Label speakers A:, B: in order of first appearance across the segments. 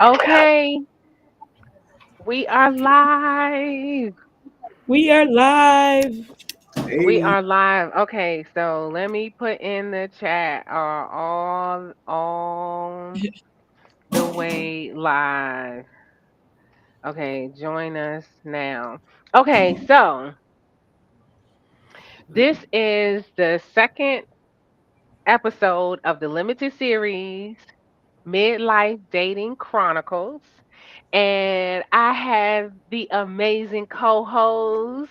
A: Okay, we are live.
B: We are live.
A: We
C: Hey,
A: are live. Okay, so let me put in the chat are all the way live. Okay, join us now. Okay, so this is the second episode of the limited series Midlife Dating Chronicles. And I have the amazing co host,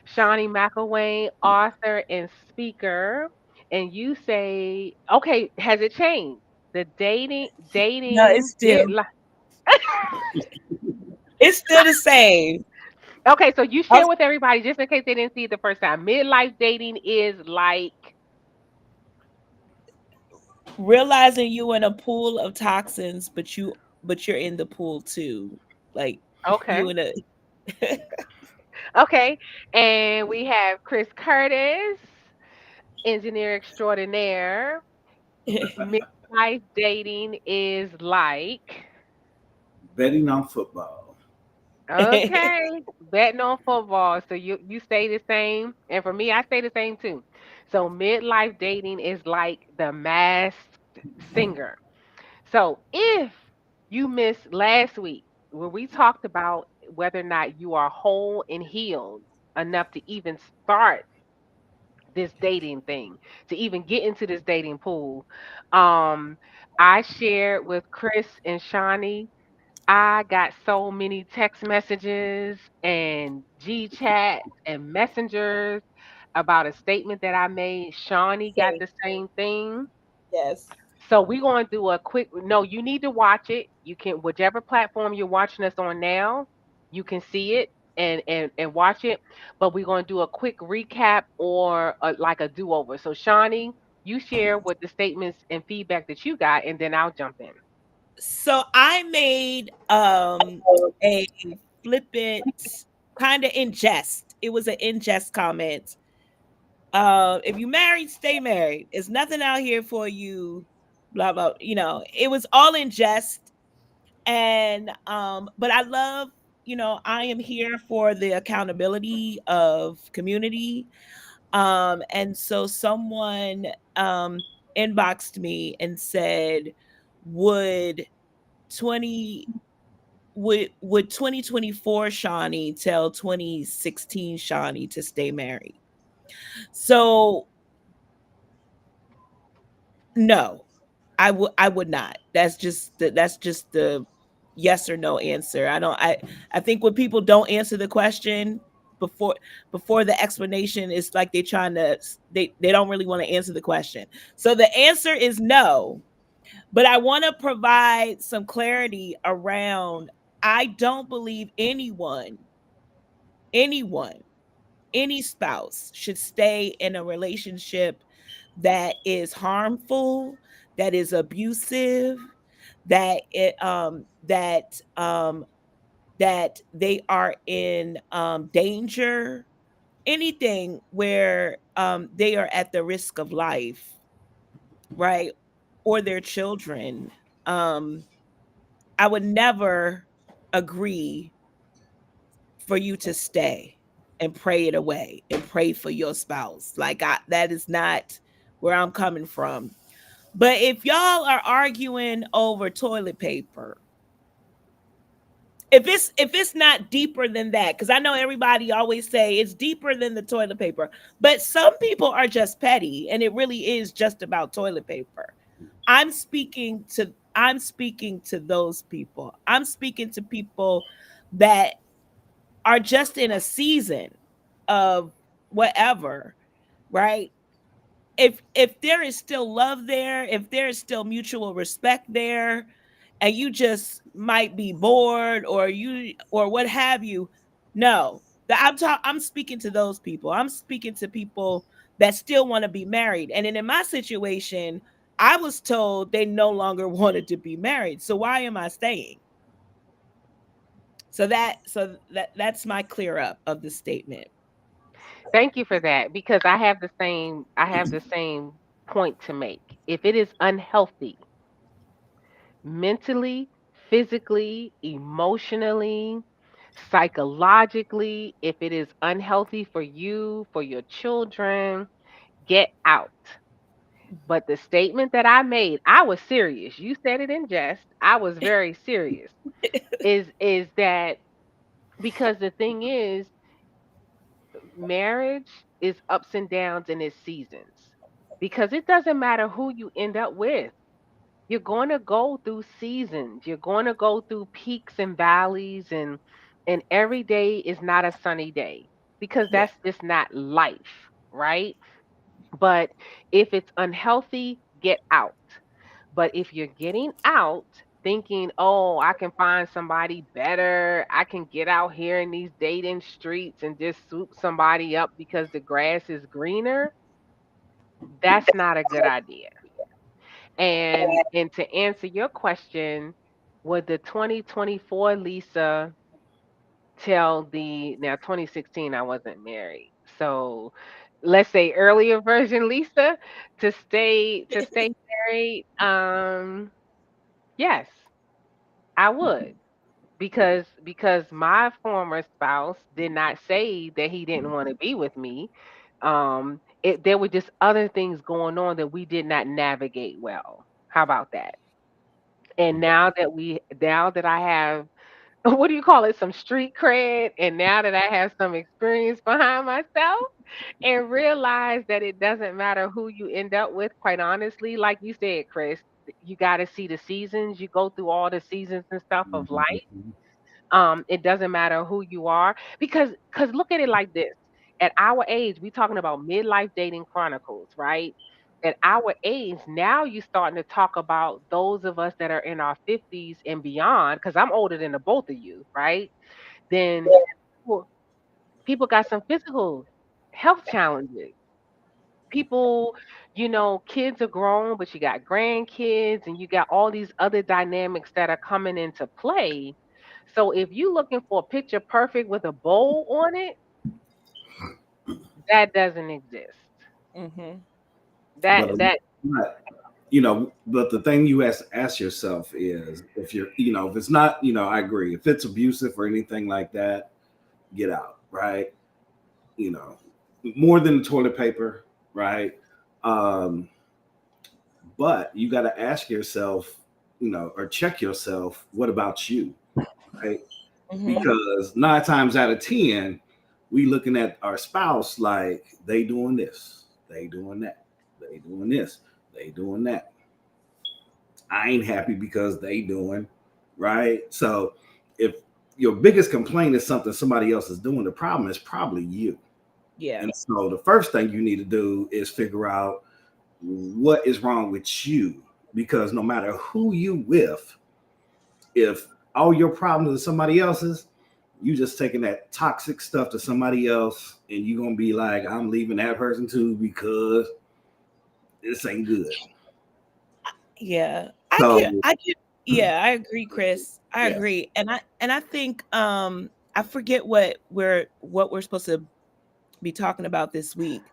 A: Shawnee McElwain, author and speaker. And you say, okay, has it changed? The
B: No,
A: dating midlife.
B: it's still the same.
A: Okay, so you
B: I
A: share
B: was
A: with everybody just in case they didn't see it the first time. Midlife dating is like,
B: realizing you in a pool of toxins, but you're in the pool too. Like you
A: okay,
B: in a
A: okay. And we have Chris Curtis, engineer extraordinaire. Midlife dating is like,
C: betting on football.
A: okay, betting on football. So you stay the same, and for me, I stay the same too. So midlife dating is like the masked singer. So if you missed last week where we talked about whether or not you are whole and healed enough to even start this dating thing, to even get into this dating pool, um, I shared with Chris and Shawnee. I got so many text messages and G chats and messengers about a statement that I made. Shawnee got
B: Same.
A: the same thing.
B: Yes.
A: So we're going to do a quick, no, you need to watch it. You can, whichever platform you're watching us on now, you can see it and watch it. But we're going to do a quick recap or like a do-over. So Shawnee, you share what the statements and feedback that you got, and then I'll jump in.
B: So I made a flippant kind of ingest. It was an ingest comment. If you married, stay married. There's nothing out here for you. Blah blah. It was all in jest. And but I love, I am here for the accountability of community. And so someone inboxed me and said, would 20 would 2024 Shawnee tell 2016 Shawnee to stay married? So no, I would not. That's just the yes or no answer. I think when people don't answer the question before before the explanation, it's like they don't really want to answer the question. So the answer is no, but I want to provide some clarity around. I don't believe anyone, any spouse should stay in a relationship that is harmful, that is abusive, that they are in danger, anything where they are at the risk of life, right? Or their children. Um, I would never agree for you to stay and pray it away and pray for your spouse. That is not where I'm coming from. But if y'all are arguing over toilet paper, if it's not deeper than that, because I know everybody always say it's deeper than the toilet paper, but some people are just petty and it really is just about toilet paper. I'm speaking to those people. I'm speaking to people that are just in a season of whatever, right? If there is still love there, if there is still mutual respect there, and you just might be bored or what have you, no. I'm speaking to those people. I'm speaking to people that still want to be married. And then in my situation, I was told they no longer wanted to be married. So why am I staying? That's my clear up of the statement.
A: Thank you for that because I have the same point to make. If it is unhealthy, mentally, physically, emotionally, psychologically. If it is unhealthy for you, for your children, get out. But the statement that I made, I was serious. You said it in jest. I was very serious. Is that because the thing is, marriage is ups and downs in its seasons. Because it doesn't matter who you end up with. You're going to go through seasons. You're going to go through peaks and valleys, and every day is not a sunny day because
B: Yeah.
A: that's just not life, right? But if it's unhealthy, get out. But if you're getting out thinking, oh, I can find somebody better, I can get out here in these dating streets and just swoop somebody up because the grass is greener, that's not a good idea. And to answer your question, would the 2024 Lisa tell the now 2016 I wasn't married. So let's say earlier version Lisa to stay married. Yes, I would. Because my former spouse did not say that he didn't want to be with me. There were just other things going on that we did not navigate well. How about that? And now that I have what do you call it? Some street cred. And now that I have some experience behind myself and realize that it doesn't matter who you end up with, quite honestly, like you said, Chris, you got to see the seasons. You go through all the seasons and stuff of life.
C: Mhm.
A: It doesn't matter who you are because look at it like this. At our age, we talking about midlife dating chronicles, right? At our age, now you're starting to talk about those of us that are in our 50s and beyond, because I'm older than the both of you, right? Then people, people got some physical health challenges. People, kids are grown, but you got grandkids and you got all these other dynamics that are coming into play. So if you're looking for a picture perfect with a bow on it, that doesn't exist.
B: Mhm.
C: But,
A: That
C: but, but the thing you have to ask yourself is if you're, if it's not, I agree. If it's abusive or anything like that, get out, right? You know, more than the toilet paper, right? Um, but you got to ask yourself, or check yourself, what about you, right?
B: Mhm.
C: Because 9 times out of 10, we looking at our spouse like they doing this, they doing that, they doing this, they doing that. I ain't happy because they doing, right? So if your biggest complaint is something somebody else is doing, the problem is probably you.
B: Yeah.
C: And so the first thing you need to do is figure out what is wrong with you. Because no matter who you with, if all your problems are somebody else's, you just taking that toxic stuff to somebody else and you're gonna be like, I'm leaving that person too because this ain't good.
B: Yeah.
C: So
B: I can yeah, I agree, Chris. I
C: yeah.
B: agree. And I think I forget what we're supposed to be talking about this week.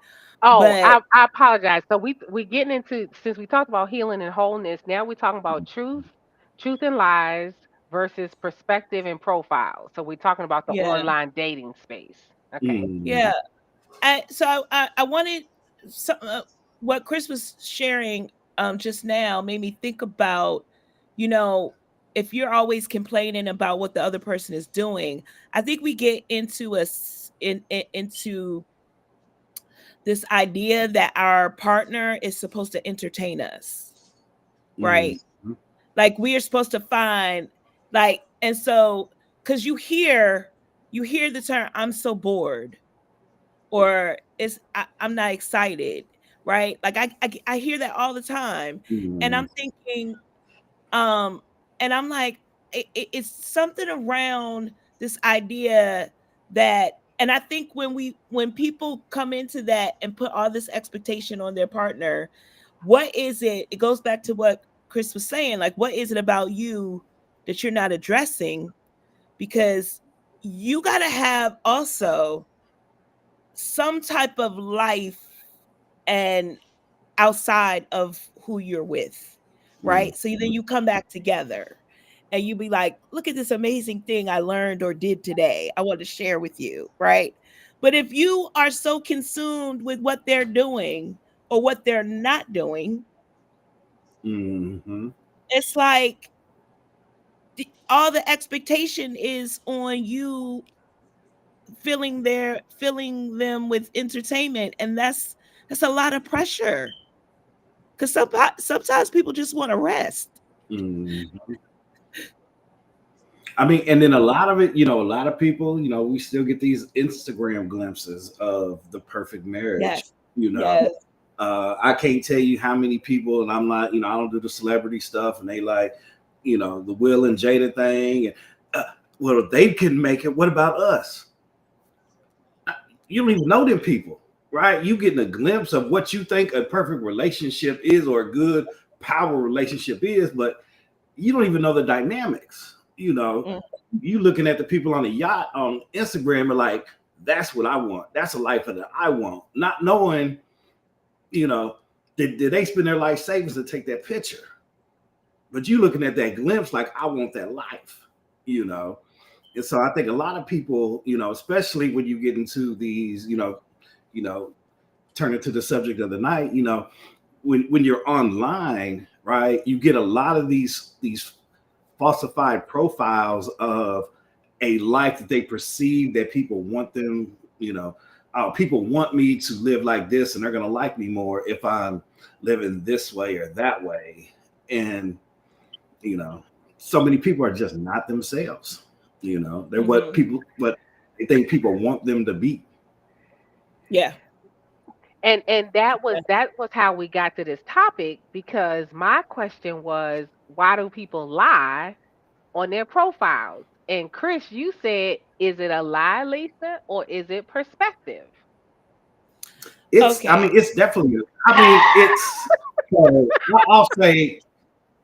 A: Oh,
B: But
A: I apologize. So we getting into, since we talked about healing and wholeness, now we're talking about truth and lies versus perspective and profile. So we're talking about the
B: yeah,
A: online dating space. Okay.
B: yeah.
C: Mm,
B: I wanted some what Chris was sharing just now made me think about, you know, if you're always complaining about what the other person is doing, I think we get into into this idea that our partner is supposed to entertain us,
C: mm,
B: right? Like we are supposed to find like and so cuz you hear the term I'm so bored or I'm not excited, right? Like I hear that all the time, and
C: mm,
B: I'm thinking, um, and I'm like, it's something around this idea that, and I think when people come into that and put all this expectation on their partner, what is it? It goes back to what Chris was saying, like, what is it about you that you're not addressing? Because you got to have also some type of life and outside of who you're with, right? So then you come back together and you be like, look at this amazing thing I learned or did today. I want to share with you, right? But if you are so consumed with what they're doing or what they're not doing,
C: Mm-hmm.
B: it's like all the expectation is on you filling them with entertainment, and that's a lot of pressure because sometimes people just want to rest.
C: Mm-hmm. I mean, and then a lot of it, a lot of people, we still get these Instagram glimpses of the perfect marriage.
B: Yes,
C: You know,
B: yes.
C: I can't tell you how many people, and I'm not, I don't do the celebrity stuff, and they like, the Will and Jada thing. And, well, if they can make it, what about us? You don't even know them people, right? You getting a glimpse of what you think a perfect relationship is or a good power relationship is, but you don't even know the dynamics.
B: Mm.
C: You looking at the people on the yacht on Instagram and like, that's what I want. That's a life that I want. Not knowing, you know, did they spend their life savings to take that picture? But you looking at that glimpse like, I want that life, you know. And so I think a lot of people, especially when you get into these, you know, turn it to the subject of the night, when you're online, right, you get a lot of these falsified profiles of a life that they perceive that people want them, people want me to live like this and they're going to like me more if I'm living this way or that way. And, you know, so many people are just not themselves. They're
B: Mhm.
C: what they think people want them to be.
B: Yeah.
A: And that was how we got to this topic because my question was, why do people lie on their profiles? And Chris, you said, is it a lie, Lisa, or is it perspective?
C: I
B: Okay.
C: mean, it's definitely, I mean, I'll say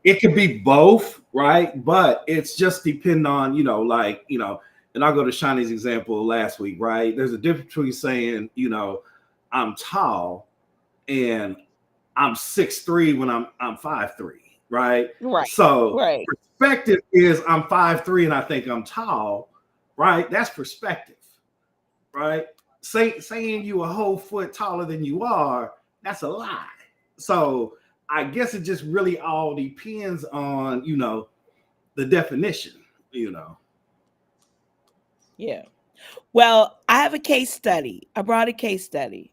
C: it could be both, right? But it's just depending on, and I'll go to Shani's example last week, right? There's a difference between saying, I'm tall and I'm 6'3" when I'm 5'3", right?
B: Right.
C: So
B: Right.
C: perspective is I'm 5'3" and I think I'm tall, right? That's perspective, right? Saying you a whole foot taller than you are, that's a lie. So I guess it just really all depends on, the definition, you know.
B: Yeah. Well, I have a case study. I brought a case study.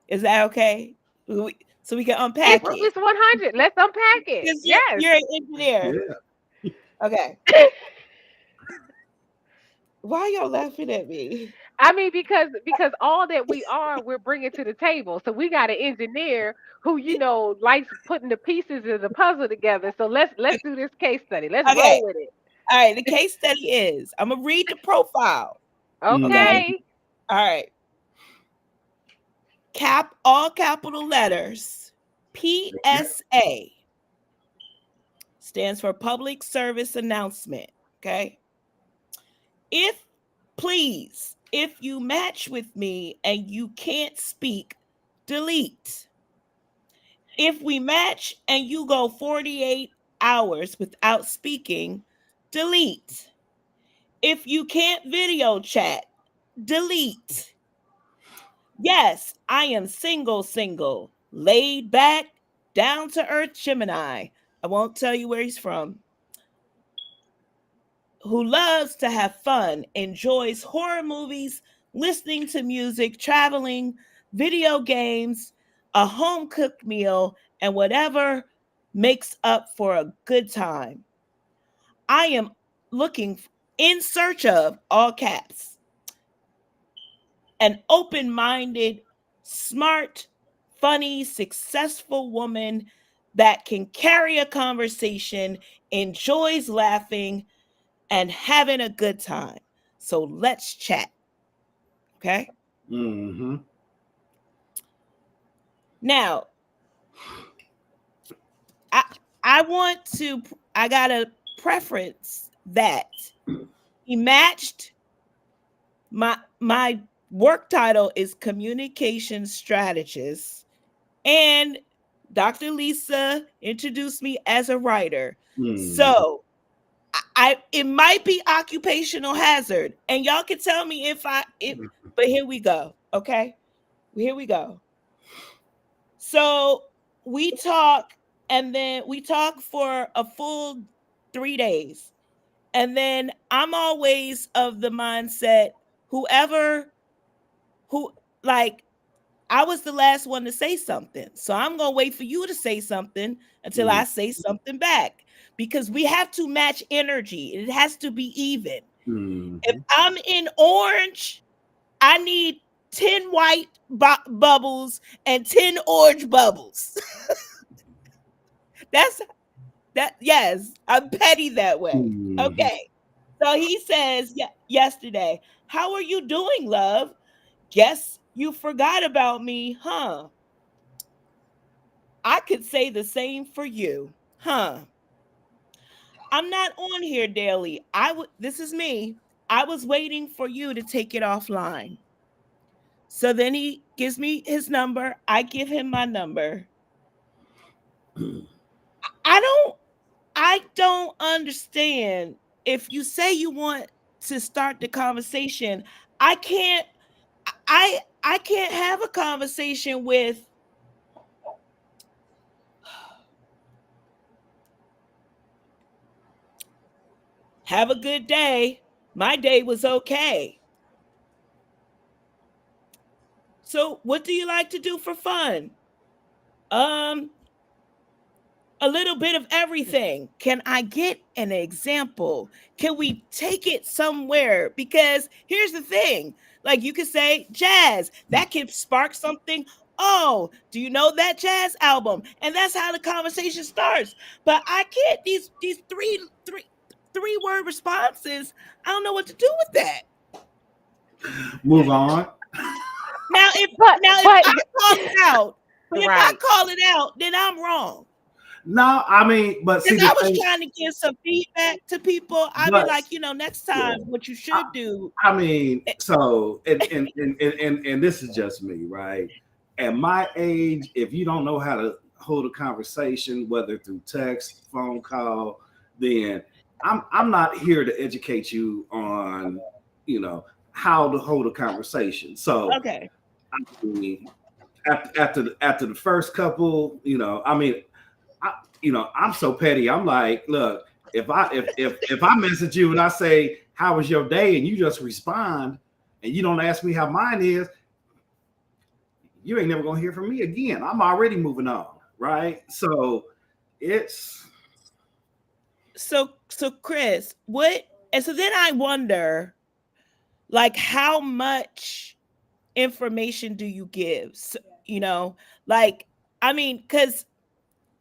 B: Is that okay? So we can unpack it.
A: It's 100. Let's unpack it.
B: Because
A: Yes.
B: you're an engineer.
C: Yeah.
B: Okay. Why y'all laughing at me?
A: I mean, because all that we are, we're bringing to the table. So we got an engineer who likes putting the pieces of the puzzle together. So let's do this case study. Let's
B: Okay.
A: roll with it.
B: All right. The case study is I'm going to read the profile.
C: Mm-hmm.
B: Okay.
A: Okay.
B: All right. All capital letters. PSA stands for public service announcement. Okay. If if you match with me and you can't speak, delete. If we match and you go 48 hours without speaking, delete. If you can't video chat, delete. Yes, I am single, laid back, down to earth Gemini. I won't tell you where he's from. Who loves to have fun, enjoys horror movies, listening to music, traveling, video games, a home cooked meal, and whatever makes up for a good time. I am looking in search of all caps, an open minded, smart, funny, successful woman that can carry a conversation, enjoys laughing, and having a good time. So let's chat. Okay.
C: Mm-hmm.
B: Now, I I want to I got a preference that he matched my work title is communication strategist, and Dr. Lisa introduced me as a writer.
C: Mm.
B: So I it might be occupational hazard. And y'all can tell me if but here we go. Okay. Here we go. So we talk, and then we talk for a full 3 days. And then I'm always of the mindset, whoever who like I was the last one to say something. So I'm going to wait for you to say something until
C: Mm.
B: I say something back, because we have to match energy. It has to be even. If
C: Mm.
B: I'm in orange, I need 10 white bubbles and 10 orange bubbles. That's that. Yes, I'm petty that way.
C: Mm.
B: Okay. So he says, yesterday, how are you doing, love? Guess you forgot about me, huh? I could say the same for you, huh? I'm not on here daily. This is me. I was waiting for you to take it offline. So then he gives me his number. I give him my number. I don't I don't understand. If you say you want to start the conversation, I can't I can't have a conversation with have a good day. My day was okay. So what do you like to do for fun? Um a little bit of everything. Can I get an example? Can we take it somewhere? Because here's the thing, like you could say jazz, that could spark something. Oh, do you know that jazz album? And that's how the conversation starts. But I can't, these three word responses. I don't know what to do with that.
C: Move on.
B: Now if
A: But
B: now if
A: but
B: I call it out, but if I
A: right.
B: call it out, then I'm wrong.
C: No, I mean, but see
B: Because
C: the
B: I was
C: thing,
B: trying to give some feedback to people. I'd be
C: but
B: like, next time,
C: yeah.
B: what you
C: I,
B: should do.
C: I mean, so and this is just me, right? At my age, if you don't know how to hold a conversation, whether through text, phone call, then I'm not here to educate you on, you know, how to hold a conversation. So
B: Okay.
C: I mean, after the first couple, I mean, I'm so petty. I'm like, look, if I message you and I say, "How was your day?" and you just respond, and you don't ask me how mine is, you ain't never gonna hear from me again. I'm already moving on, right? So it's
B: So Chris, what and so then I wonder, like, how much information do you give? You know, like, I mean, because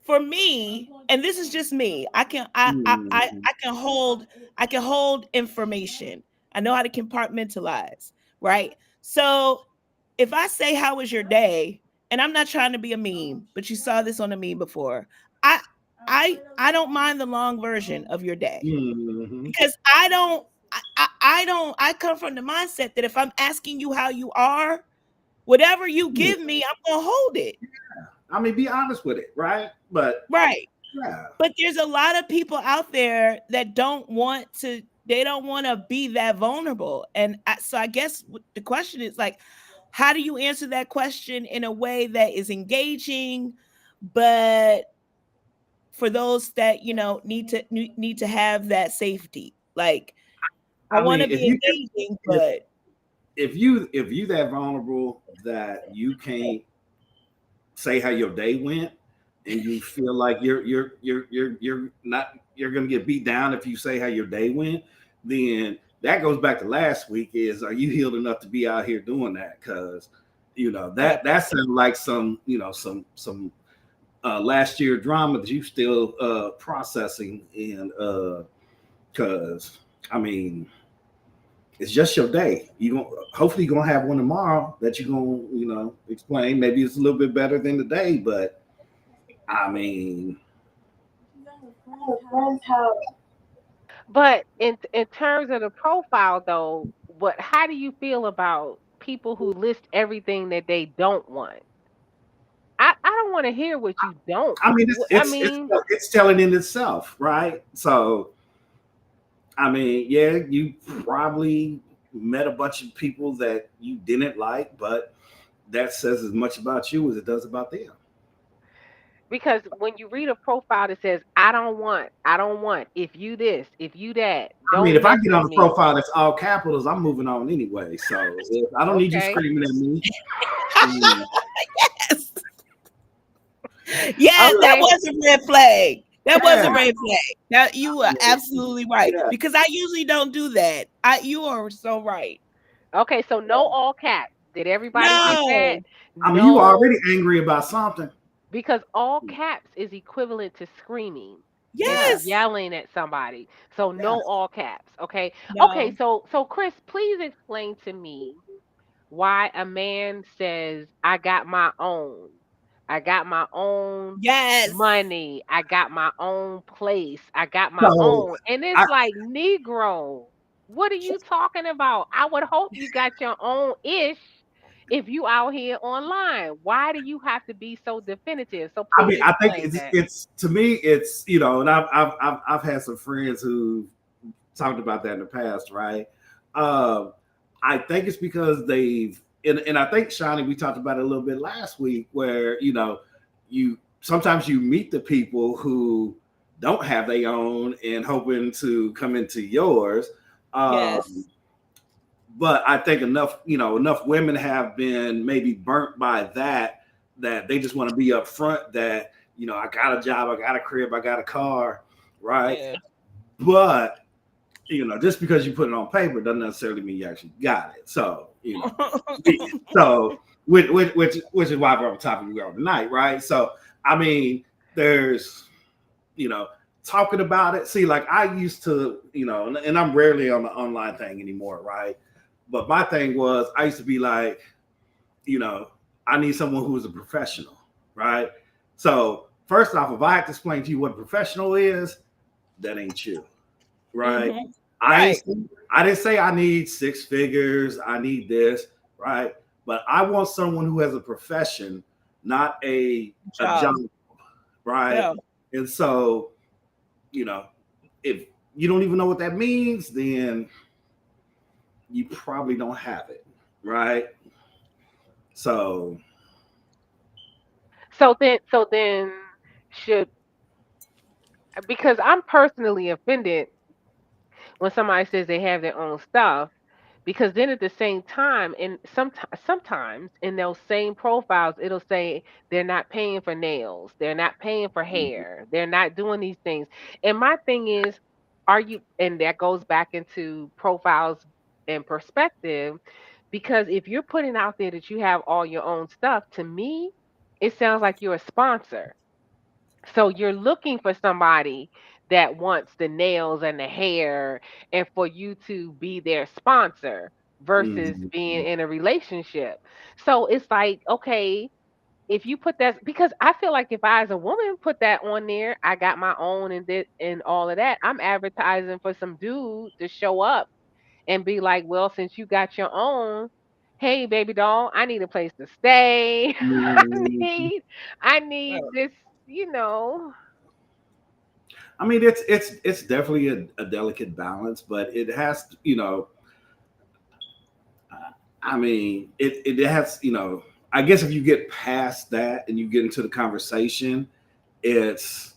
B: for me, and this is just me,
C: mm,
B: I can hold information. I know how to compartmentalize, right? So if I say how was your day, and I'm not trying to be a meme, but you saw this on a meme before. I I don't mind the long version of your day,
C: mm,
B: because I come from the mindset that if I'm asking you how you are, whatever you
C: yeah.
B: give me, I'm gonna hold it.
C: I mean, be honest with it, right? But
B: Right.
C: yeah,
B: But there's a lot of people out there that they don't want to be that vulnerable. And so I guess the question is, like, how do you answer that question in a way that is engaging, but for those that, need to have that safety? Like, I
C: I
B: want
C: mean,
B: to be engaging, but
C: if you that vulnerable that you can't say how your day went and you feel like you're not you're gonna get beat down if you say how your day went, then that goes back to last week is are you healed enough to be out here doing that? Because
B: that
C: that sounds like some some last year drama that you still processing and because I mean it's just your day. You going hopefully you're gonna have one tomorrow that you're gonna explain. Maybe it's a little bit better than today, but I mean,
A: But in terms of the profile though, how do you feel about people who list everything that they don't want? I don't want to hear what you don't.
C: I mean,
A: I mean,
C: it's telling in itself, right? So, I mean, yeah, you probably met a bunch of people that you didn't like, but that says as much about you as it does about them.
A: because when you read a profile that says, I don't want, if you this, if you that,
C: I mean,
A: don't
C: if I
A: mess
C: get
A: with
C: on a
A: me.
C: profile that's all capitals, I'm moving on anyway. So I don't need you
A: Okay.
C: screaming at me. Mm,
B: Yes. Yeah, that
A: Okay.
B: was a red flag. That was
C: yeah,
B: a red flag. That you are absolutely right.
C: yeah.
B: Because I usually don't do that. You are so right.
A: Okay, so no all caps. Did everybody get that?
B: No.
C: I mean, you
A: No,
C: already angry about something.
A: because all caps is equivalent to screaming and
C: Yeah,
B: Yes.
A: yelling at somebody. So
C: yeah.
A: no all caps. Okay. Okay,
B: No.
A: so Chris, please explain to me why a man says, I got my own. I got my own
B: Yes.
A: money. I got my own place. I got my
C: So
A: own. And it's
C: I,
A: like, Negro, what are you talking about? I would hope you got your own ish if you out here online. Why do you have to be so definitive? So
C: I
A: please
C: mean, I think
A: explain that.
C: it's to me, it's and I've had some friends who talked about that in the past, right? Um, I think it's because and I think Shawnee, we talked about it a little bit last week, where you sometimes you meet the people who don't have their own and hoping to come into yours. Um,
B: Yes.
C: but I think enough women have been maybe burnt by that they just want to be upfront that I got a job, I got a crib, I got a car, right?
B: Yeah.
C: But just because you put it on paper doesn't necessarily mean you actually got it. So so which is why we're on the topic we are tonight, right? So I mean, there's you know talking about it. See, like I used to, and I'm rarely on the online thing anymore, right? But my thing was I used to be like, you know, I need someone who is a professional, right? So first off, if I have to explain to you what a professional is, that ain't you, right?
B: Hmm.
C: I ain't,
B: Right.
C: I didn't say I need six figures, I need this, right? But I want someone who has a profession, not a job,
B: Job.
C: right?
B: Yeah.
C: And so, you know, if you don't even know what that means, then you probably don't have it, right? So,
A: So then should, because I'm personally offended when somebody says they have their own stuff, because then at the same time, and sometimes in those same profiles it'll say they're not paying for nails, they're not paying for hair, they're not doing these things. And my thing is, are you, and that goes back into profiles and perspective, because if you're putting out there that you have all your own stuff, to me it sounds like you're a sponsor. So you're looking for somebody that wants the nails and the hair, and for you to be their sponsor versus being
C: mhm.
A: in a relationship. So it's like, okay, if you put that, because I feel like if I as a woman put that on there, I got my own and and all of that, I'm advertising for some dude to show up and be like, well, since you got your own, hey baby doll, I need a place to stay.
C: Mhm.
A: need I need
B: Well,
A: this, you know.
C: I mean, it's definitely a delicate balance, but it has, I mean, it has, I guess if you get past that and you get into the conversation, it's,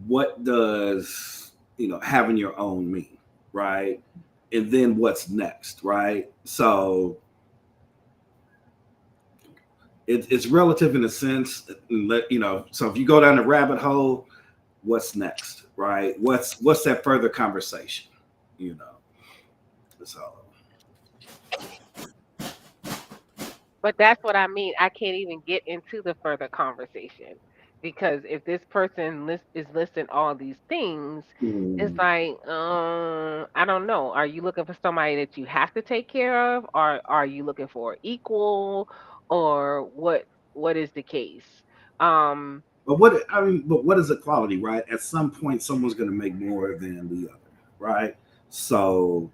C: what does, having your own mean, right? And then what's next, right? So it's relative in a sense. So if you go down the rabbit hole, what's next, right? What's that further conversation, you know? So
A: But that's what I mean. I can't even get into the further conversation, because if this person is listing all these things, it's
C: mm,
A: like, I don't know. Are you looking for somebody that you have to take care of, or are you looking for equal, or what is the case? Um,
C: but what is equality, right? At some point, someone's going to make more than the other, right? So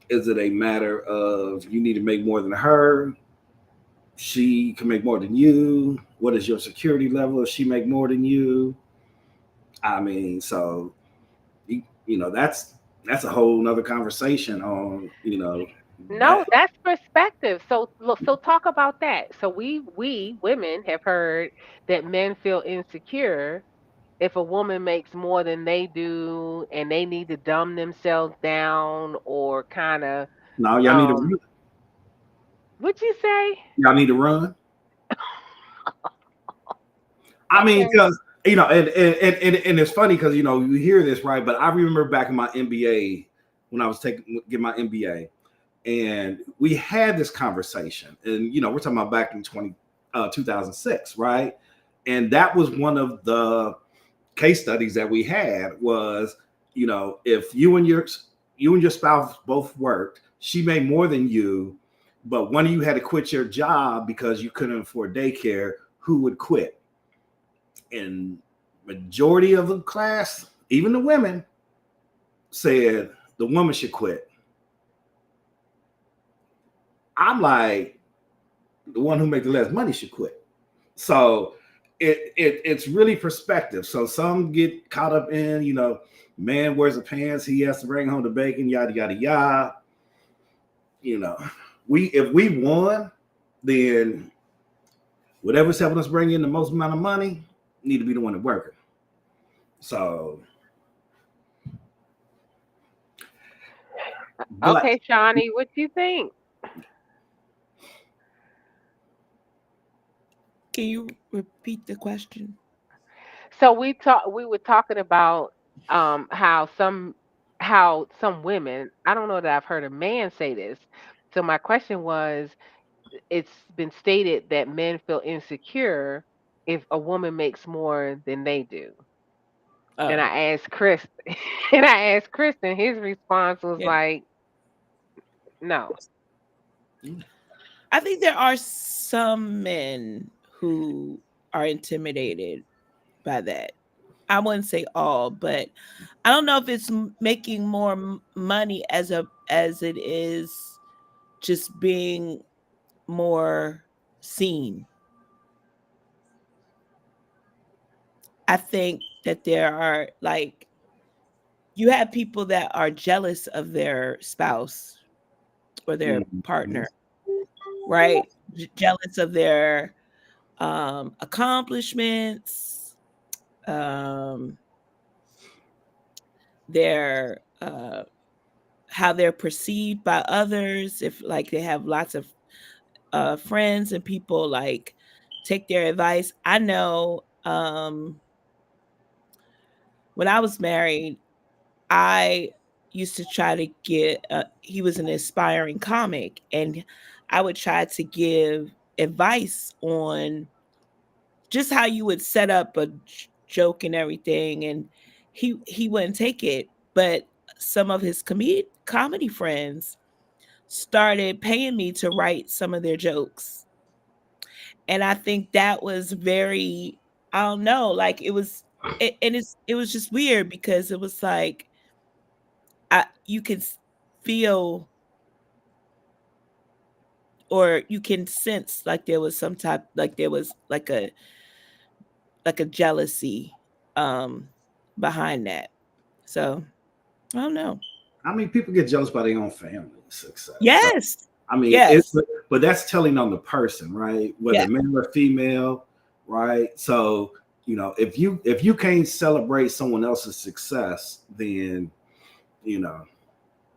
C: is it a matter of you need to make more than her, she can make more than you. What is your security level if she make more than you? I mean, so that's a whole nother conversation on
A: No,
C: that.
A: that's perspective. So look, so talk about that. So we women have heard that men feel insecure if a woman makes more than they do and they need to dumb themselves down or kind of
C: Now y'all need to
A: um what you say?
C: y'all need to run. I mean,
A: Okay.
C: because and it's funny because you hear this right, but I remember back in my MBA when I was get my MBA, and we had this conversation, and we're talking about back in 2006, right? And that was one of the case studies that we had was, if you and your spouse both worked, she made more than you, but one of you had to quit your job because you couldn't afford daycare, who would quit? And majority of the class, even the women, said the woman should quit. I'm like, the one who make the less money should quit. So it's really perspective. So some get caught up in, man wears the pants, he has to bring home the bacon, yada yada yada. You know, if we won, then whatever's helping us bring in the most amount of money need to be the one that working. So, but
A: Okay, Shawnee, what you think?
B: Can you repeat the question?
A: So we were talking about how some women, I don't know that I've heard a man say this. So my question was, it's been stated that men feel insecure if a woman makes more than they do. And
B: Oh,
A: I asked Chris and I asked Chris and his response was
B: yeah.
A: like, no.
B: I think there are some men who are intimidated by that. I wouldn't say all, but I don't know if it's making more money as it is just being more seen. I think that there are like you have people that are jealous of their spouse or their
C: mhm.
B: partner, right? Jealous of their accomplishments, um, their how they're perceived by others. If like they have lots of friends and people like take their advice. I know when I was married, I used to try to get. He was an aspiring comic, and I would try to give advice on just how you would set up a joke and everything, and he wouldn't take it. But some of his comedy friends started paying me to write some of their jokes, and I think that was very, I don't know, like it was just weird because it was like you can feel or you can sense like there was some type like there was like a jealousy um behind that. So I don't know.
C: I mean, people get jealous by their own family success. So,
B: Yes.
C: I mean,
B: Yes.
C: but that's telling on the person, right? Whether
B: Yeah.
C: male or female, right? So, if you can't celebrate someone else's success, then you know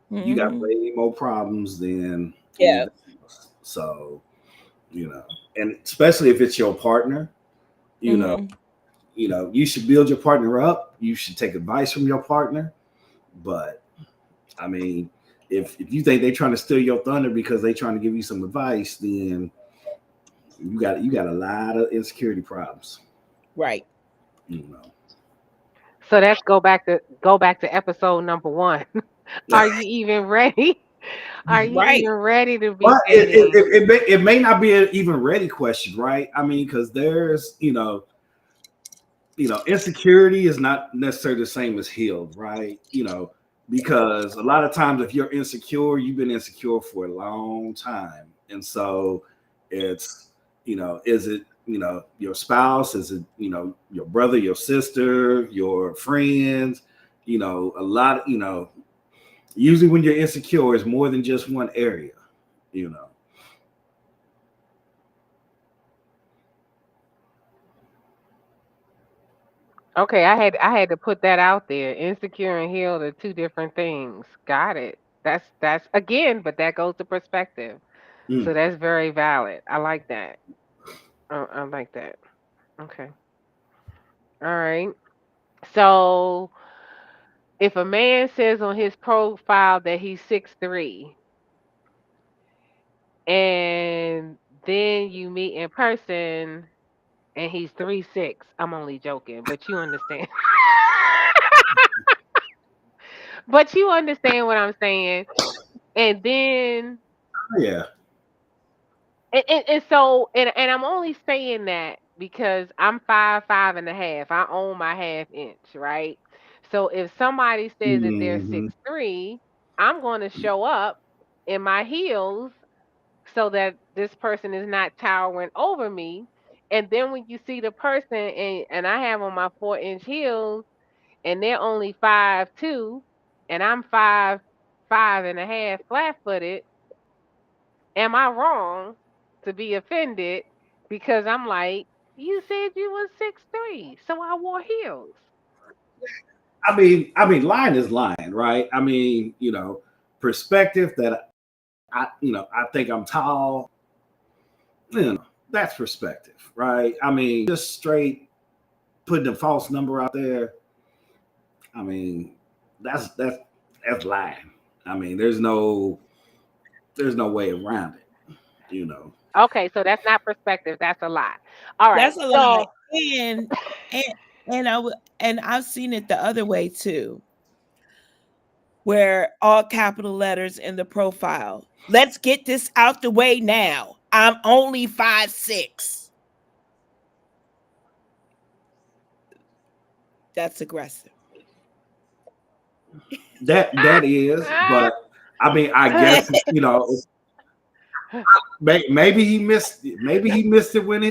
C: you got
B: Hmm.
C: way more problems than
B: Yeah.
C: anything else. So, and especially if it's your partner, you know,
B: Hmm.
C: you should build your partner up. You should take advice from your partner. But I mean, if you think they're trying to steal your thunder because they're trying to give you some advice, then you got a lot of insecurity problems.
B: Right.
C: You know.
A: So that's go back to episode number 1. Are you even ready? Are you
B: Right.
A: even ready to
C: But
A: be
C: it, it,
A: dating?
C: it, it, may, it may not be an even ready question, right? I mean, because there's, insecurity is not necessarily the same as healed, right? Because a lot of times if you're insecure, you've been insecure for a long time. And so It's, is it, your spouse? Is it, your brother, your sister, your friends? A lot, usually when you're insecure, it's more than just one area, you know.
A: Okay, I had to put that out there. Insecure and healed are two different things. Got it. That's again, but that goes to perspective.
C: Mm.
A: So that's very valid. I like that. I like that. Okay. All right. So if a man says on his profile that he's 6'3", and then you meet in person and he's 3'6", I'm only joking, but you understand. But you understand what I'm saying. And then
C: Yeah.
A: and I'm only saying that because I'm 5'5.5". I own my half inch, right? So if somebody says that they're
C: Hmm.
A: 6'3", I'm going to show up in my heels so that this person is not towering over me. And then when you see the person and I have on my 4-inch heels and they're only 5'2", and I'm 5'5.5" flat footed, am I wrong to be offended because I'm like, you said you was 6'3", so I wore heels.
C: Line is line, right? Perspective that I think I'm tall, that's perspective, right? Just straight putting a false number out there. I mean, that's lying. There's no way around it, you know.
A: Okay, so that's not perspective. That's a lie. All right.
B: That's a lie.
A: So
B: And and and I've seen it the other way too, where all capital letters in the profile. Let's get this out the way now. I'm only 5'6". That's aggressive.
C: That is, but I guess maybe he missed it. Maybe he missed it when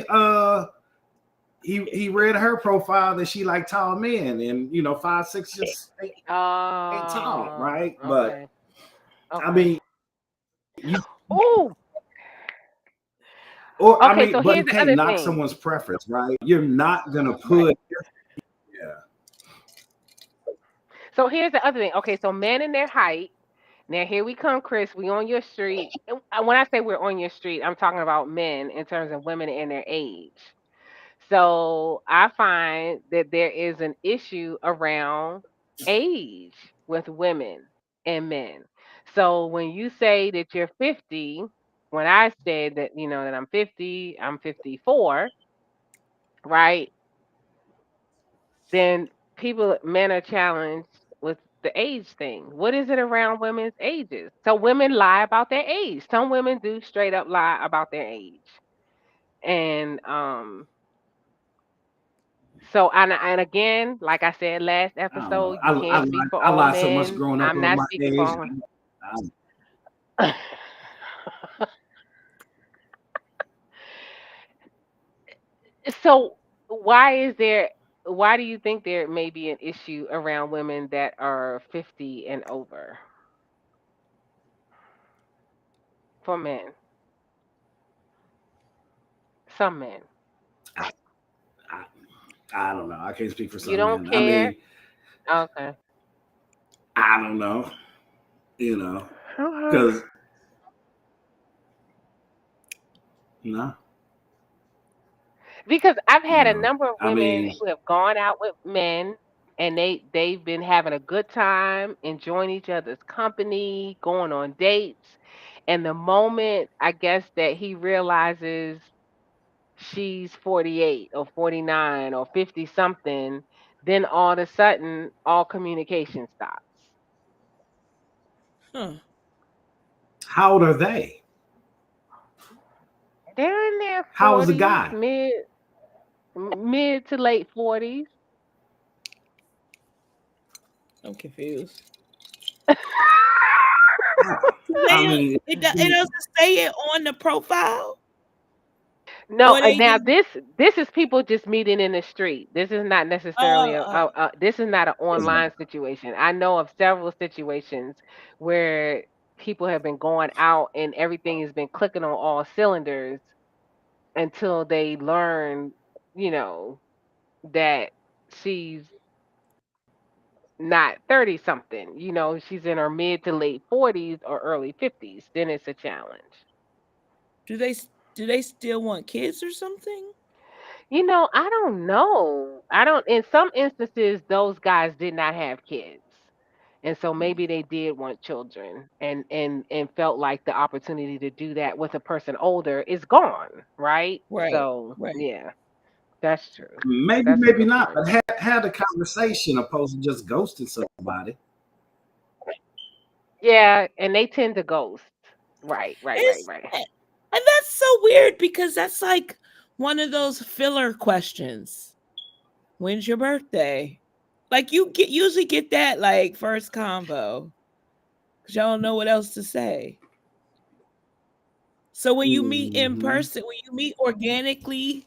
C: he read her profile that she like tall men, and 5'6" just ain't tall, right? But
A: okay.
C: I
A: Okay.
C: mean, you
A: Ooh.
C: or
A: Okay, so
C: but
A: here's
C: you
A: the
C: can't
A: other
C: knock
A: thing.
C: someone's preference, right? You're not gonna
A: Right.
C: put yeah.
A: So here's the other thing. Okay, so men and their height. Now here we come, Chris. We on your street. And when I say we're on your street, I'm talking about men in terms of women and their age. So I find that there is an issue around age with women and men. So when you say that you're 50, when I said that, that I'm 50, I'm 54, right? Then men are challenged with the age thing. What is it around women's ages? So women lie about their age. Some women do straight up lie about their age. And so and again, like I said last
C: I don't know.
A: episode, you can't speak for
C: I
A: all
C: lied so much
A: men.
C: growing up
A: I'm
C: on
A: not
C: my
A: speaking for
C: age.
A: all.
C: I,
A: So why do you think there may be an issue around women that are 50 and over for men? Some men.
C: I, I, I don't know. I can't speak for
A: You
C: some
A: don't
C: men.
A: care? Okay.
C: I don't know. You know,
A: Okay.
C: because no,
A: Because I've
C: you
A: had a
C: know.
A: number of women who have gone out with men and they've been having a good time, enjoying each other's company, going on dates. And the moment I guess that he realizes she's 48 or 49 or 50 something, then all of a sudden all communication stops.
B: Huh.
C: How old are they?
A: They're in their
C: How old is the
A: 40s,
C: guy?
A: mid to late 40s.
B: I'm confused.
C: I
B: It
C: mean,
B: doesn't say it on the profile.
A: No,
B: or they
A: now
B: just
A: this is people just meeting in the street. This is not necessarily
B: oh,
A: this is not an
C: Yeah.
A: online situation. I know of several situations where people have been going out and everything has been clicking on all cylinders until they learn, you know, that she's not 30 something. She's in her mid to late 40s or early 50s. Then it's a challenge.
B: do they do they still want kids or something?
A: I don't know. I don't In some instances those guys did not have kids. And so maybe they did want children and felt like the opportunity to do that with a person older is gone, right?
B: Right,
A: So,
B: right.
A: yeah, that's true.
C: Maybe,
A: That's a
C: maybe
A: good
C: not,
A: point.
C: but had a conversation opposed to just ghosting somebody.
A: Yeah, and they tend to ghost. Right, right, right,
B: It's
A: right.
B: and that's so weird because that's like one of those filler questions. When's your birthday? Like you get usually get that like first convo because y'all don't know what else to say. So when you meet in
C: Hmm.
B: person, when you meet organically,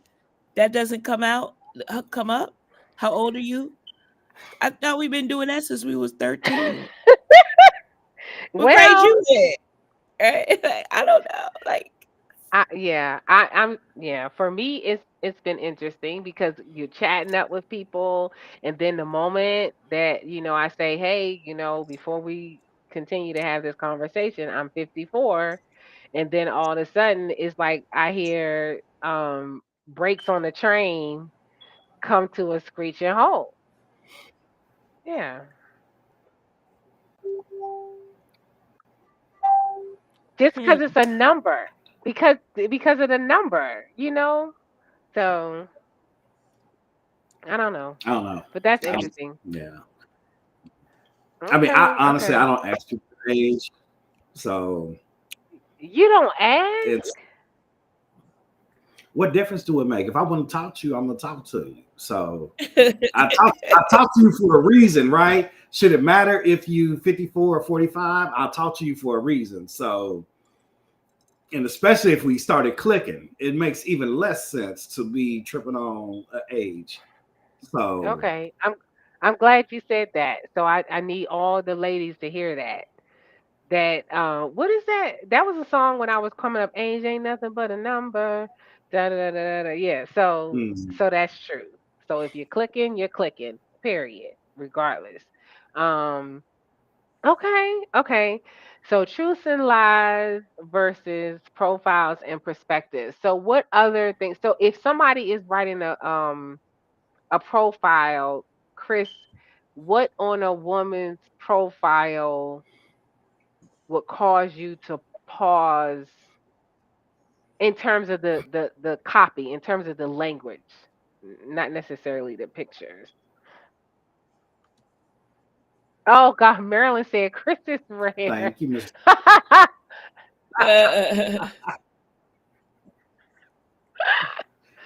B: that doesn't come up. How old are you? I thought we've been doing that since we was 13. What grade
A: Well,
B: you in? Right? Like, I don't know. Like
A: yeah, for me it's been interesting because you're chatting up with people, and then the moment that I say, hey, before we continue to have this conversation, I'm 54, and then all of a sudden it's like I hear brakes on the train come to a screeching halt. Yeah, just because
B: hmm.
A: it's a number, because of the number. So I don't know,
C: I don't know.
A: but that's
C: I'm,
A: interesting.
C: yeah. I mean, I
A: Okay,
C: honestly I
A: okay.
C: don't ask people their age, so
A: You don't ask?
C: it's what difference do it make? If I want to talk to you, I'm gonna talk to you. So I talk to you for a reason, right? Should it matter if you 54 or 45? I'll talk to you for a reason. So, and especially if we started clicking, it makes even less sense to be tripping on age. So,
A: Okay. I'm glad you said that. So I need all the ladies to hear that. That what is that? That was a song when I was coming up. Age ain't nothing but a number. Da da da da da. Yeah. So
C: mm,
A: so that's true. So if you're clicking, you're clicking. Period. Regardless. Um. Okay. Okay. So truths and lies versus profiles and perspectives. So what other things? So if somebody is writing a profile, Chris, what on a woman's profile would cause you to pause in terms of the copy, in terms of the language, not necessarily the pictures. Oh God, Marilyn said Chris is rare.
C: thank you, Mister,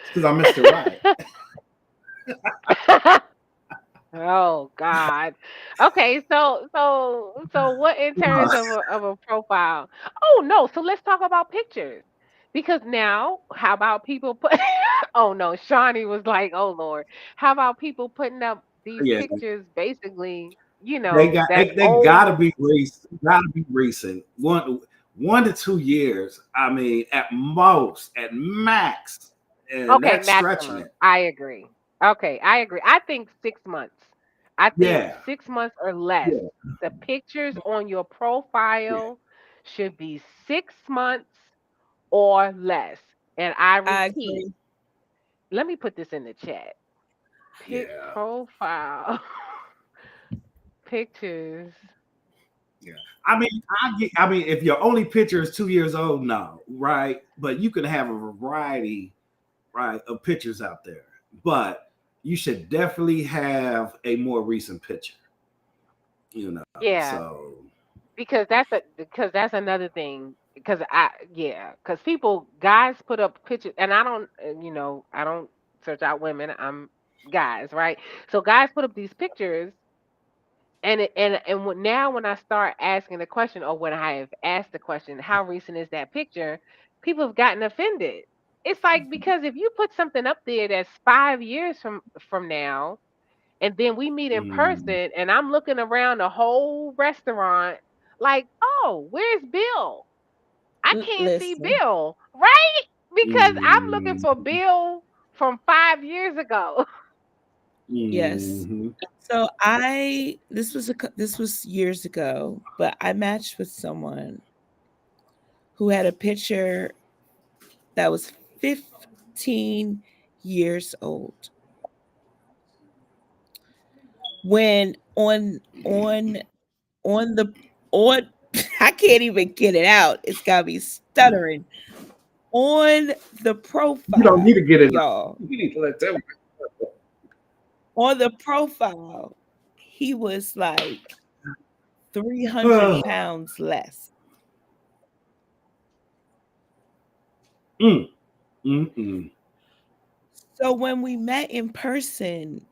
C: because I'm Mister Right.
A: Oh God. Okay, so what in terms of a profile? Oh no, so let's talk about pictures. Because now, how about people put oh no, Shawnee was like, oh Lord. How about people putting up these
C: Yeah,
A: pictures basically,
C: they got
A: that's
C: they gotta
A: old.
C: be recent. Gotta be recent. 1 to 2 years. I mean, at most, at max, and
A: Okay,
C: that's stretching
A: maximum.
C: it.
A: I agree. Okay, I agree. I think 6 months. I think
C: Yeah,
A: 6 months or less.
C: yeah,
A: The pictures on your
C: yeah,
A: profile should be 6 months or less. And I
B: I
A: repeat,
B: agree.
A: let me put this in the chat.
C: yeah,
A: Profile pictures.
C: yeah. I mean, I mean, if your only picture is 2 years old, no, right? But you can have a variety, right, of pictures out there. But you should definitely have a more recent picture.
A: Yeah,
C: So
A: because that's another thing. Because because people guys put up pictures, and I don't, I don't search out women. I'm guys, right? So guys put up these pictures, now when I start asking the question, or when I have asked the question, how recent is that picture? People have gotten offended. it's like because if you put something up there that's 5 years from now, and then we meet in
C: Mm,
A: person, and I'm looking around the whole restaurant, like, oh, where's Bill? I can't see
B: Listen,
A: Bill, right? Because I'm looking
C: mm,
A: for Bill from 5 years ago.
B: yes.
C: mm,
B: So this was years ago, but I matched with someone who had a picture that was 15 years old when on the on I can't even get it out. It's got me stuttering. On the
C: you don't need to
B: profile,
C: get it.
B: y'all.
C: You need to let them.
B: On the profile, he was like 300 pounds less.
C: Mm, mm, mm,
B: So when we met in person,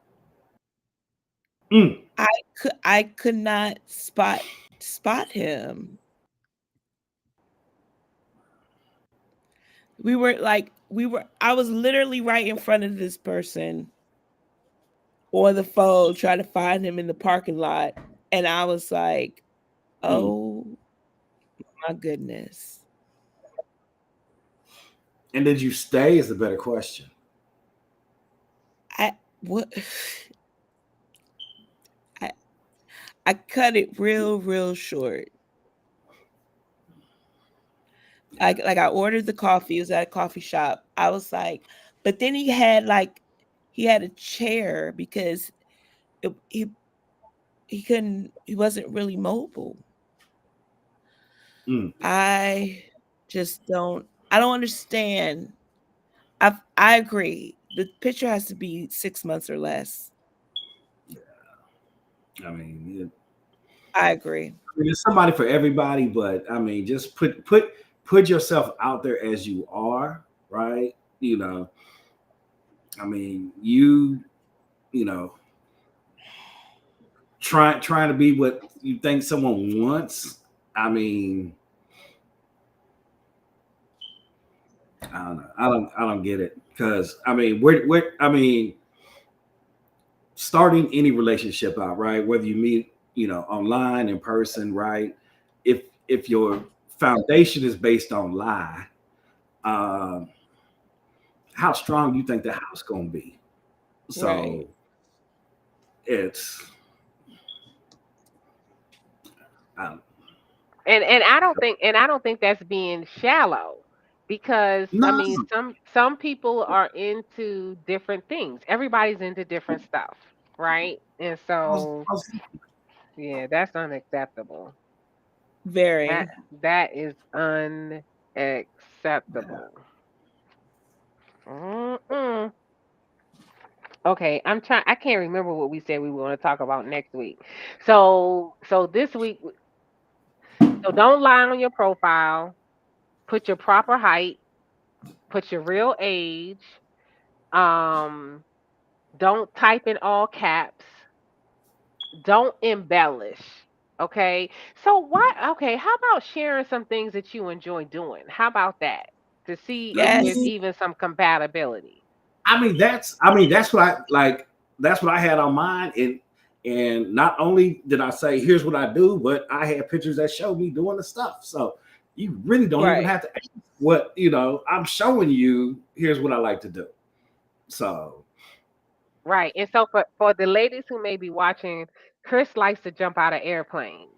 C: mm.
B: I could not spot him. I was literally right in front of this person on the phone trying to find him in the parking lot, and I was like,
C: Mm.
B: "Oh my goodness."
C: And did you stay? Is the better question.
B: I what I I cut it real short. Like I ordered the coffee. It was at a coffee shop. I was like, but then he had a chair because it, he wasn't really mobile.
C: Mm.
B: I I don't understand. I agree. The picture has to be 6 months or less.
C: I mean,
B: I agree.
C: there's somebody for everybody, but I mean, just put yourself out there as you are, right? I mean, you know, trying to be what you think someone wants. I mean, I don't know. I don't get it because I mean, I mean, starting any relationship out, right? Whether you meet, online, in person, right? If your foundation is based on lie, um, how strong do you think the house gonna be?
B: Right.
C: So it's um,
A: And I don't think that's being shallow, because I
C: no,
A: mean some people are into different things. Everybody's into different stuff, right? And so
C: I was
A: yeah, that's unacceptable. That
B: Very.
A: that is unacceptable. Mm-mm. Okay, I'm trying. I can't remember what we said we were going to talk about next week. So this week, so don't lie on your profile. Put your proper height. Put your real age. Um, don't type in all caps. Don't embellish. Okay. So what? Okay. How about sharing some things that you enjoy doing? How about that? To see
C: I
A: if there's
B: Yes.
C: mean,
A: even some compatibility.
C: that's what I like. That's what I had on mine, and not only did I say here's what I do, but I had pictures that showed me doing the stuff. So you really don't even
B: Right.
C: have to ask what I'm showing you. Here's what I like to do. So
A: Right. And so for the ladies who may be watching, Chris likes to jump out of airplanes.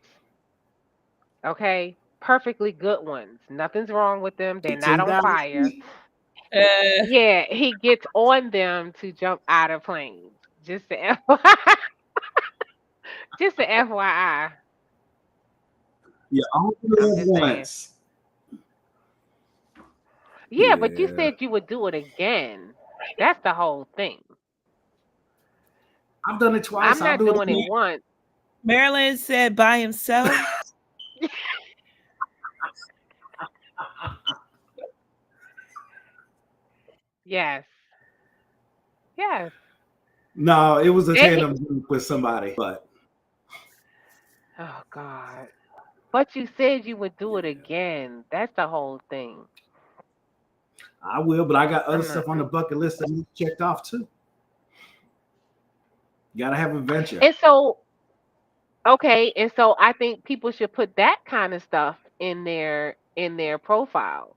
A: Okay. Perfectly good ones. Nothing's wrong with them. They're not on
C: 10,000
A: fire.
C: feet.
B: Uh,
A: Yeah, he gets on them to jump out of planes. Just to FYI. Just to FYI.
C: You only
A: I'm
C: live
A: just saying.
C: once.
A: Yeah, but you
C: Yeah,
A: said you would do it again. That's the whole thing.
C: I've done it twice.
A: I'm
C: I'll
A: not
C: do it
A: doing it
C: again.
A: once.
B: Marilyn said by himself.
A: Yes. Yes.
C: No, it was a
A: And he,
C: tandem group with somebody, but
A: oh God. But you said you would do it
C: yeah,
A: again. That's the whole thing.
C: I will, but I got other
A: I'm not.
C: stuff on the bucket list that needs checked off too. You gotta have adventure.
A: And so, okay, and so I think people should put that kind of stuff in their profile.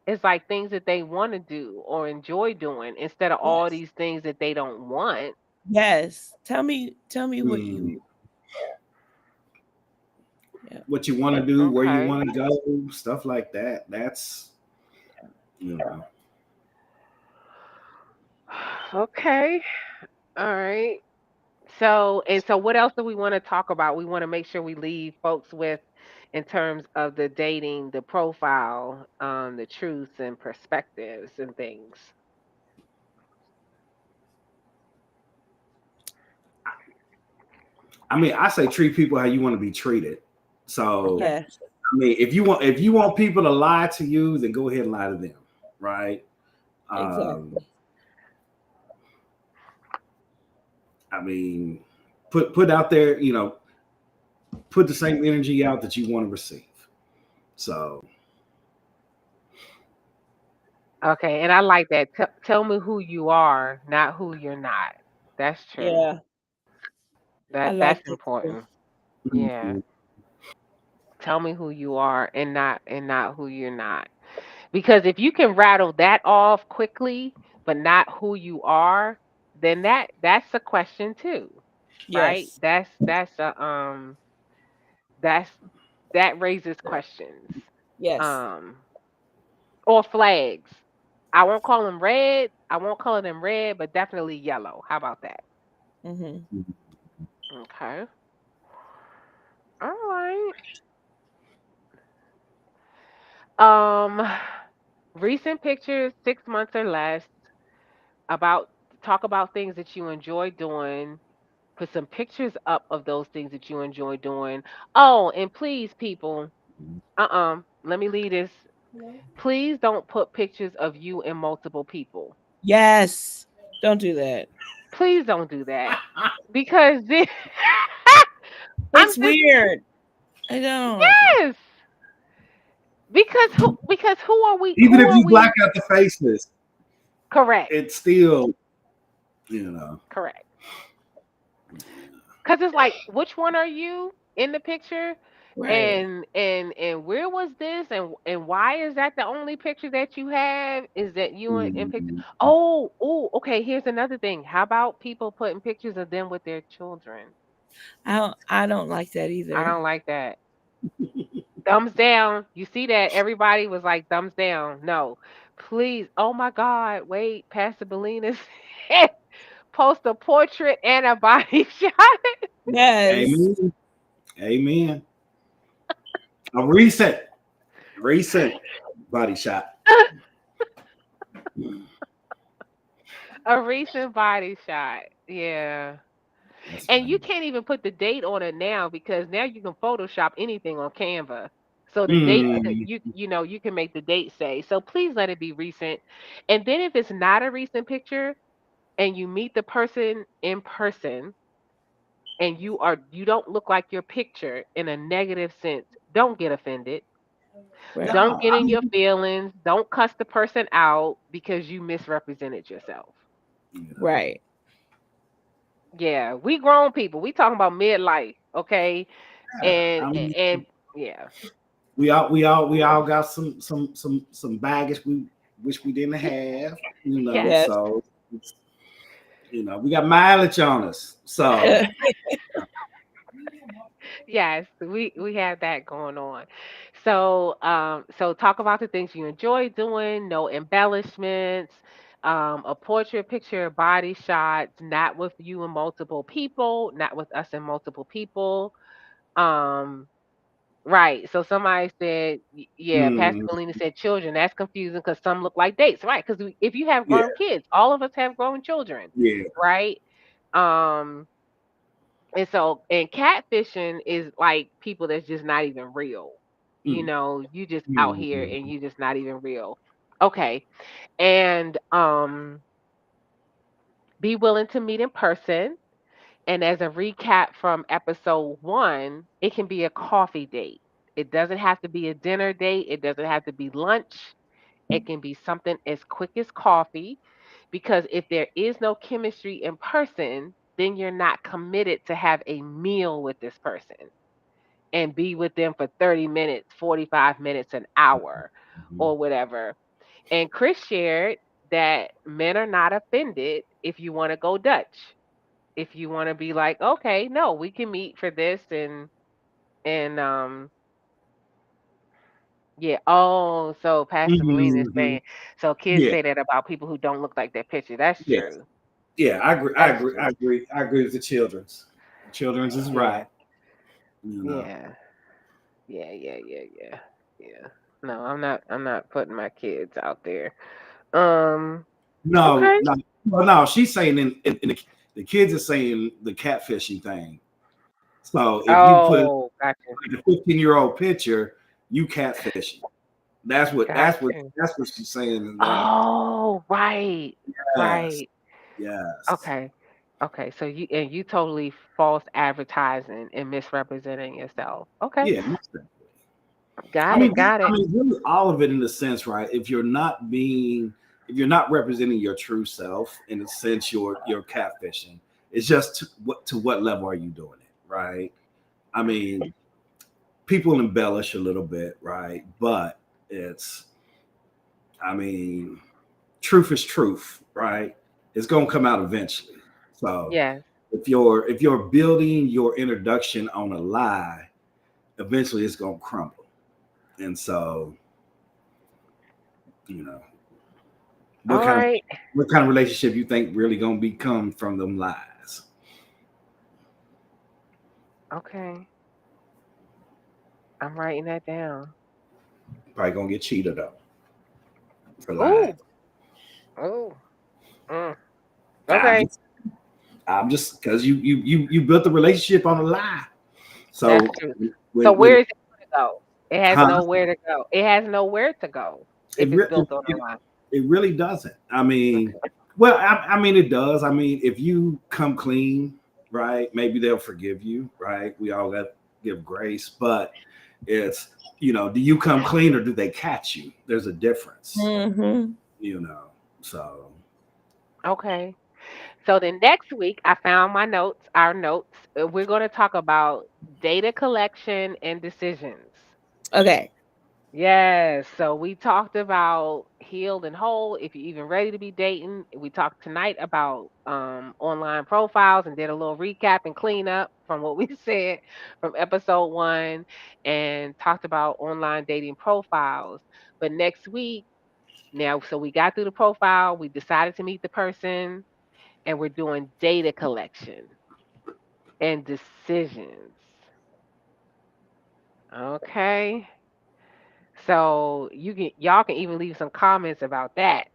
A: It's like things that they want to do or enjoy doing instead of all
B: Yes.
A: these things that they don't want.
B: Yes. Tell me what
C: Hmm.
B: you yeah.
C: What you want to do, where you
A: Okay.
C: want to go, stuff like that. That's you know.
A: Okay. All right. So, and so what else do we want to talk about? We want to make sure we leave folks with in terms of the dating, the profile, the truths and perspectives and things.
C: I mean, I say treat people how you want to be treated. So
A: Okay.
B: Yes.
C: I mean, if you want people to lie to you, then go ahead and lie to them, right? Um,
B: Exactly.
C: I mean, put out there, put the same energy out that you want to receive. So
A: Okay, and I like that. Tell me who you are, not who you're not. That's true.
B: Yeah. I
A: That's
B: like that too.
A: important. Yeah.
C: mhm,
A: Tell me who you are and not who you're not. Because if you can rattle that off quickly, but not who you are, then that's a question too, right?
B: Yes.
A: That's that raises questions.
B: Yes.
A: Um or flags. I won't call them red. I won't call them red, but definitely yellow. How about that?
B: Mhm.
A: Okay. All right. Um recent pictures 6 months or less about talk about things that you enjoy doing. Put some pictures up of those things that you enjoy doing. Oh, and please people, let me lead this. Please don't put pictures of you and multiple people.
B: Yes. Don't do that.
A: Please don't do that. Because this, I'm
B: It's
A: just
B: weird. I don't like it.
A: yes. Because
C: even
A: who
C: if
A: are
C: you black
A: we
C: out the faces,
A: correct.
C: it's still, you know,
A: Correct. Cuz it's like which one are you in the picture?
B: Right.
A: And where was this and why is that the only picture that you have is that you in picture.
C: mhm.
A: Oh, okay, here's another thing. How about people putting pictures of them with their children?
B: I don't like that
A: I
B: either.
A: don't like that. Thumbs down. You see that everybody was like thumbs down. No. Please. Oh my god. Wait, Pastor Belina said post a portrait and a body shot.
B: Yes.
C: Amen. Amen. A recent body shot.
A: A recent body shot. Yeah.
C: That's
A: And you
C: funny.
A: can't even put the date on it now because now you can Photoshop anything on Canva. So the date
C: Mm,
A: you can make the date say. So please let it be recent. And then if it's not a recent picture and you meet the person in person and you don't look like your picture in a negative sense, don't get offended.
B: Right.
A: Don't
C: no,
A: get
C: I
A: in your
C: mean,
A: feelings. Don't cuss the person out because you misrepresented yourself.
C: yeah,
B: Right.
A: Yeah, we grown people. We talking about midlife, okay?
C: I mean,
A: And yeah.
C: we all got some baggage we wish we didn't have,
A: Yes.
B: Yes.
C: So it's, we got mileage on us. So
A: Yes, we have that going on. So so talk about the things you enjoy doing, no embellishments, a portrait picture, body shots, not with you and multiple people, not with us and multiple people. Um right. So somebody said yeah, Pastor
C: mm,
A: Melina said children. That's confusing because some look like dates, right? Because if you have
C: yeah,
A: grown kids, all of us have grown children,
C: yeah,
A: right? Um and so, and catfishing is like people that's just not even real.
C: mm,
A: You just out here
C: mm,
A: and you just not even real. Okay. And be willing to meet in person. And as a recap from episode 1, it can be a coffee date. It doesn't have to be a dinner date. It doesn't have to be lunch. It can be something as quick as coffee, because if there is no chemistry in person, then you're not committed to have a meal with this person and be with them for 30 minutes, 45 minutes, an hour,
C: Mhm.
A: or whatever. And Chris shared that men are not offended if you want to go Dutch. If you want to be like, okay, no, we can meet for this, and yeah. Oh, so Pastor Melina is
C: Mhm.
A: saying, so kids
C: Yeah,
A: say that about people who don't look like their picture. That's
C: yeah,
A: true.
C: yeah. I agree. I
A: That's
C: agree. I
A: true.
C: agree. I agree with the children's. Children's is
A: Yeah.
C: right. You know.
A: Yeah. Yeah. Yeah. Yeah. Yeah. Yeah. No, I'm not putting my kids out there. Um.
C: No,
A: Okay.
C: no, well, no. She's saying in the kids are saying the catfishing thing. So if you put
A: Oh, gotcha.
C: like a 15-year-old picture, you catfishing.
A: Gotcha.
C: That's what she's saying in that.
A: Oh, right.
C: Yes,
A: Right.
C: yes,
A: Okay. Okay. So you totally false advertising and misrepresenting yourself. Okay.
C: yeah. Most definitely.
A: Got it. Got
C: I
A: it.
C: mean, really, all of it in a sense, right? If you're not representing your true self, in a sense, you're catfishing. It's just to what level are you doing it, right? I mean, people embellish a little bit, right? But it's, I mean, truth is truth, right? It's gonna come out eventually. So
A: Yes.
C: if you're building your introduction on a lie, eventually it's gonna crumble. And so, you know, what
A: All
C: kind of
A: right.
C: what kind of relationship you think really gonna become from them lies?
A: Okay. I'm writing that down.
C: Probably gonna get cheated up for lies.
A: Ooh. Ooh. Mm.
C: I'm
A: Okay.
C: just I'm just because you built the relationship on a lie.
A: That's
C: So
A: true. So
C: when
A: where is it going to go? It has
C: huh?
A: nowhere to go. It has nowhere to go if
C: It,
A: it's
C: re-
A: built on a lie.
C: it really doesn't. I mean,
A: Okay.
C: well, I mean, it does. I mean, if you come clean, right, maybe they'll forgive you, right? We all got to give grace, but it's, do you come clean or do they catch you? There's a difference,
B: Mm-hmm.
C: you know. So,
A: Okay. So then next week, I found my notes, our notes. We're going to talk about data collection and decisions.
B: Okay.
A: Yes. So we talked about healed and whole, if you're even ready to be dating. We talked tonight about online profiles and did a little recap and cleanup from what we said from episode 1, and talked about online dating profiles. But next week, now, so we got through the profile, we decided to meet the person, and we're doing data collection and decisions. Okay. So y'all can even leave some comments about that,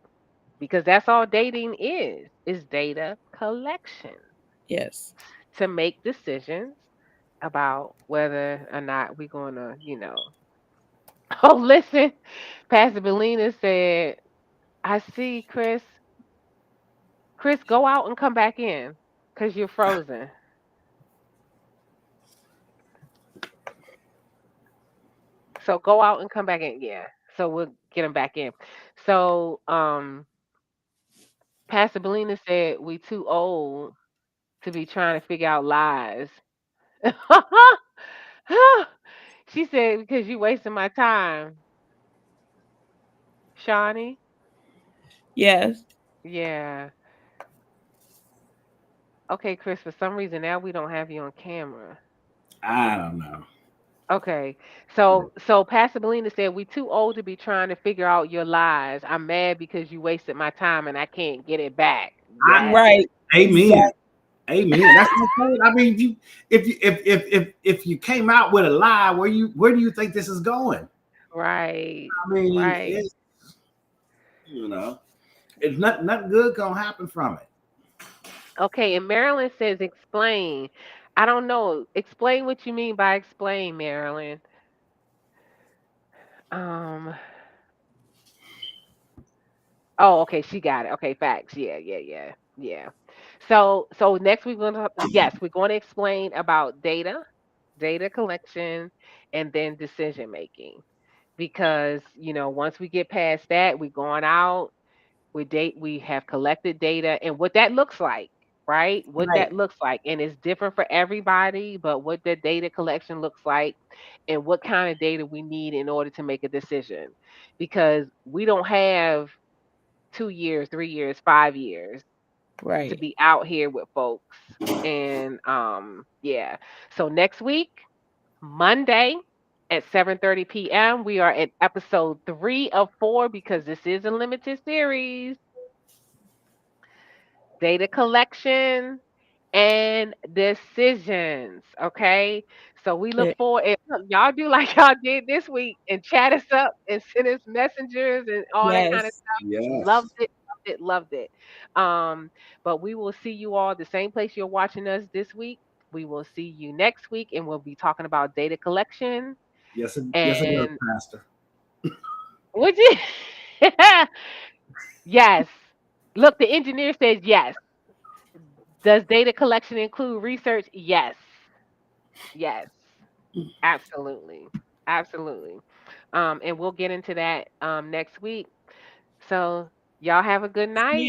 A: because that's all dating is data collection
B: Yes.
A: to make decisions about whether or not we're going to, Oh, listen, Pastor Belina said, I see, Chris. Chris, go out and come back in because you're frozen. So go out and come back in. Yeah. So we'll get him back in. So Pastor Belina said we too old to be trying to figure out lies. She said because you wasting my time, Shawnee.
B: Yes.
A: Yeah. Okay, Chris. For some reason now we don't have you on camera.
C: I don't know.
A: Okay. So Pastor Belina said we too old to be trying to figure out your lies. I'm mad because you wasted my time and I can't get it back.
C: I,
A: Yes.
B: Right.
C: amen.
B: Exactly.
C: Amen. That's what I'm saying. I mean, if you came out with a lie, where do you think this is going?
A: Right.
C: I mean,
A: Right.
C: you know, it's nothing good gonna happen from it.
A: Okay, and Marilyn says explain. I don't know. Explain what you mean by explain, Marilyn. Um oh, okay, she got it. Okay, facts. Yeah, yeah, yeah. Yeah. So next we're going to, yes, we're going to explain about data collection, and then decision making. because once we get past that, we going out, we have collected data and what that looks like, right? What
B: Right.
A: that looks like. And it's different for everybody, but what the data collection looks like and what kind of data we need in order to make a decision. Because we don't have 2 years, 3 years, 5 years to
B: Right.
A: be out here with folks. And yeah. So next week, Monday at 7:30 p.m., we are at episode 3 of 4 because this is a limited series. Data collection and decisions. Okay. So we look
B: Okay.
A: forward and look, y'all do like y'all did this week and chat us up and send us messengers and all that kind of
B: Yes.
A: stuff. Loved
C: Yes.
A: it, loved it, loved it. But we will see you all the same place you're watching us this week. We will see you next week and we'll be talking about data collection.
C: Yes, it does,
A: And
C: Pastor.
A: would you yes. Look, the engineer says yes. Does data collection include research? Yes. Yes. Absolutely. Absolutely. And we'll get into that next week. So y'all have a good
B: See
A: night.
B: ya.